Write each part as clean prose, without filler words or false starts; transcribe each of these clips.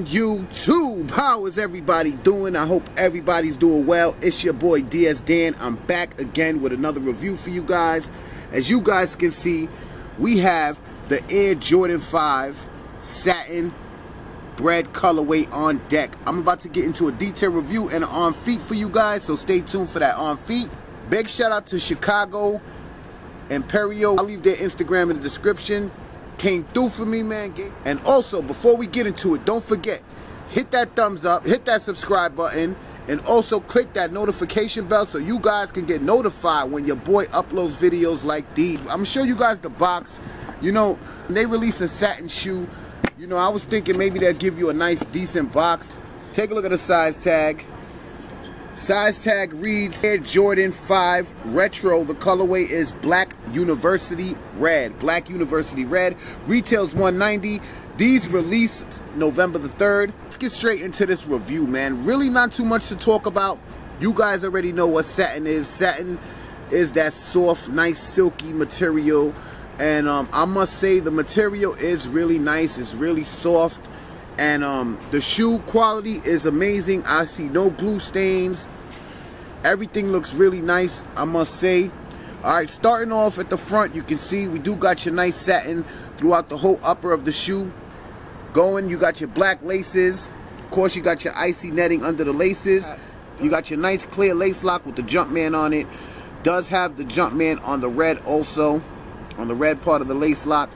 on YouTube? How is everybody doing? I hope everybody's doing well. It's your boy DS Dan. I'm back again with another review for you guys. As you guys can see, we have the Air Jordan 5 Satin Bread colorway on deck. I'm about to get into a detailed review and an on feet for you guys, so stay tuned for that on feet. Big shout out to Chicago Imperial. I'll leave their Instagram in the description. Came through for me, man. And also, before we get into it, don't forget, hit that thumbs up, hit that subscribe button, and also click that notification bell so you guys can get notified when your boy uploads videos like these. I'm gonna show you guys the box. You know, they released a satin shoe. You know, I was thinking maybe they'll give you a nice, decent box. Take a look at the size tag. Size tag reads Air Jordan 5 Retro. The colorway is Black University Red. Black University Red. Retails $190. These released November the 3rd. Let's get straight into this review, man. Really not too much to talk about. You guys already know what satin is. Satin is that soft, nice, silky material. And I must say the material is really nice. It's really soft. And the shoe quality is amazing. I see no glue stains. Everything looks really nice, I must say. Alright, starting off at the front, you can see we do got your nice satin throughout the whole upper of the shoe. Going, you got your black laces. Of course, you got your icy netting under the laces. You got your nice clear lace lock with the Jumpman on it. Does have the Jumpman on the red also, on the red part of the lace lock.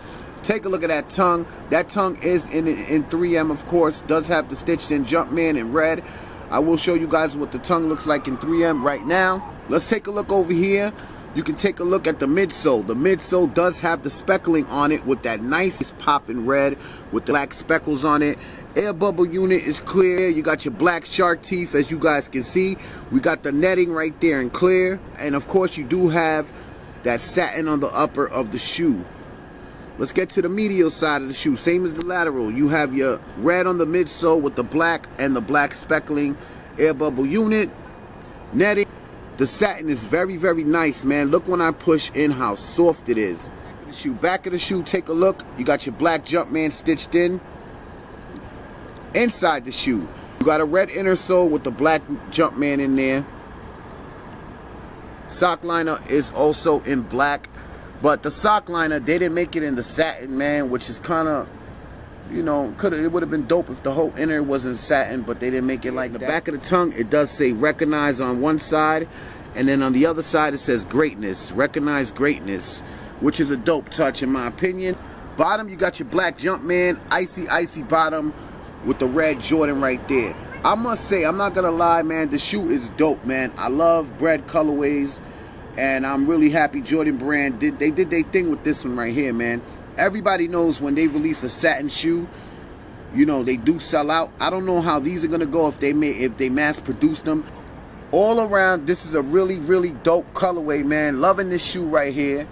Take a look at that tongue. That tongue is in 3M, of course. Does have the stitched in Jumpman in red. I will show you guys what the tongue looks like in 3M right now. Let's take a look over here. You can take a look at the midsole. The midsole does have the speckling on it with that nice popping red with the black speckles on it. Air bubble unit is clear. You got your black shark teeth, as you guys can see. We got the netting right there in clear. And of course, you do have that satin on the upper of the shoe. Let's get to the medial side of the shoe. Same as the lateral. You have your red on the midsole with the black and the black speckling. Air bubble unit. Netting. The satin is very, very nice, man. Look when I push in how soft it is. Back of the shoe, take a look. You got your black Jumpman stitched in. Inside the shoe, you got a red inner sole with the black Jumpman in there. Sock liner is also in black. But the sock liner, they didn't make it in the satin, man, which is kind of, you know, it would have been dope if the whole inner was in satin, but they didn't make it like that. The back of the tongue, it does say recognize on one side, and then on the other side it says greatness, recognize greatness, which is a dope touch in my opinion. Bottom, you got your black Jumpman, icy bottom with the red Jordan right there. I must say, I'm not gonna lie, man, the shoe is dope, man. I love bread colorways. And I'm really happy Jordan brand did their thing with this one right here, man. Everybody knows when they release a satin shoe, you know, they do sell out. I don't know how these are gonna go if they mass produce them. All around, this is a really, really dope colorway, man. Loving this shoe right here.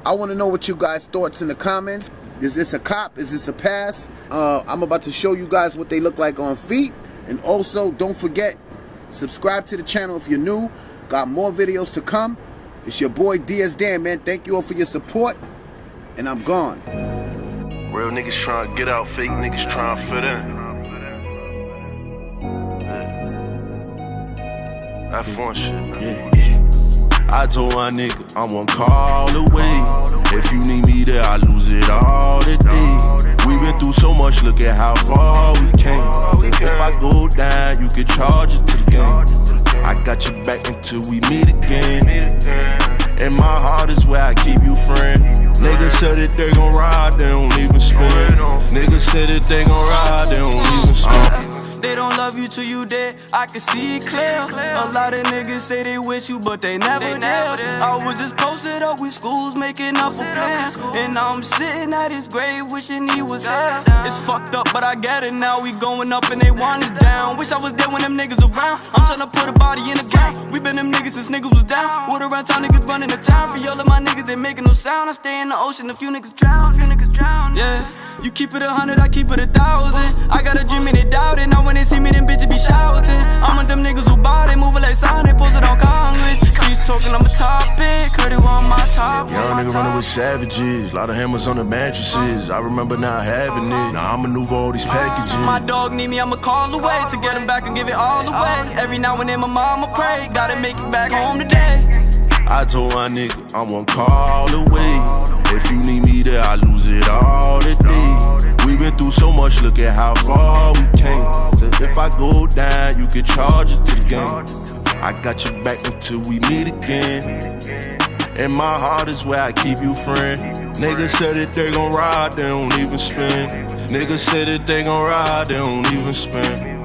I want to know what you guys' thoughts in the comments. Is this a cop? Is this a pass? I'm about to show you guys what they look like on feet. And also, don't forget, subscribe to the channel if you're new. Got more videos to come. It's your boy DS Dan, man. Thank you all for your support. And I'm gone. Real niggas trying to get out, fake niggas trying to fit in. Yeah. That fun shit, man. Yeah. I told my nigga I'm one call away. If you need me there, I lose it all today. We been through so much, look at how far we came. If I go down, you can charge it to the game. I got your back until we meet again. And my heart is where I keep you, friend. Niggas said that they gon' ride, they don't even spin. Niggas said that they gon' ride, they don't even spin. They don't love you till you dead, I can see it clear. A lot of niggas say they with you, but they never there. I was just posted up with schools, making up a plan. And now I'm sitting at his grave, wishing he was here. It's fucked up, but I get it now. We going up and they want us down. Wish I was there when them niggas around. I'm tryna put a body in the ground. We been them niggas since niggas was down. What around town niggas running the town. For all of my niggas, they making no sound. I stay in the ocean, a few niggas drown. Yeah, you keep it 100, I keep it 1,000. I got a dream and they doubt it. Now when they see me, them bitches be shouting. I'm with them niggas who bout it, moving like Satin, post it on Congress. Streets talking, I'm a topic, heard it on my top. top. Young nigga running with savages, lot of hammers on the mattresses. I remember not having it, now I'm maneuver all these packages. My dog need me, I'ma call away. To get him back and give it all away. Every now and then my mama pray, gotta make it back home today. I told my nigga I'm one call away. If you need me there, I lose it all today. We been through so much, look at how far we came. So if I go down, you can charge it to the game. I got your back until we meet again. And my heart is where I keep you, friend. Niggas said that they gon' ride, they don't even spin. Niggas said that they gon' ride, they don't even spin.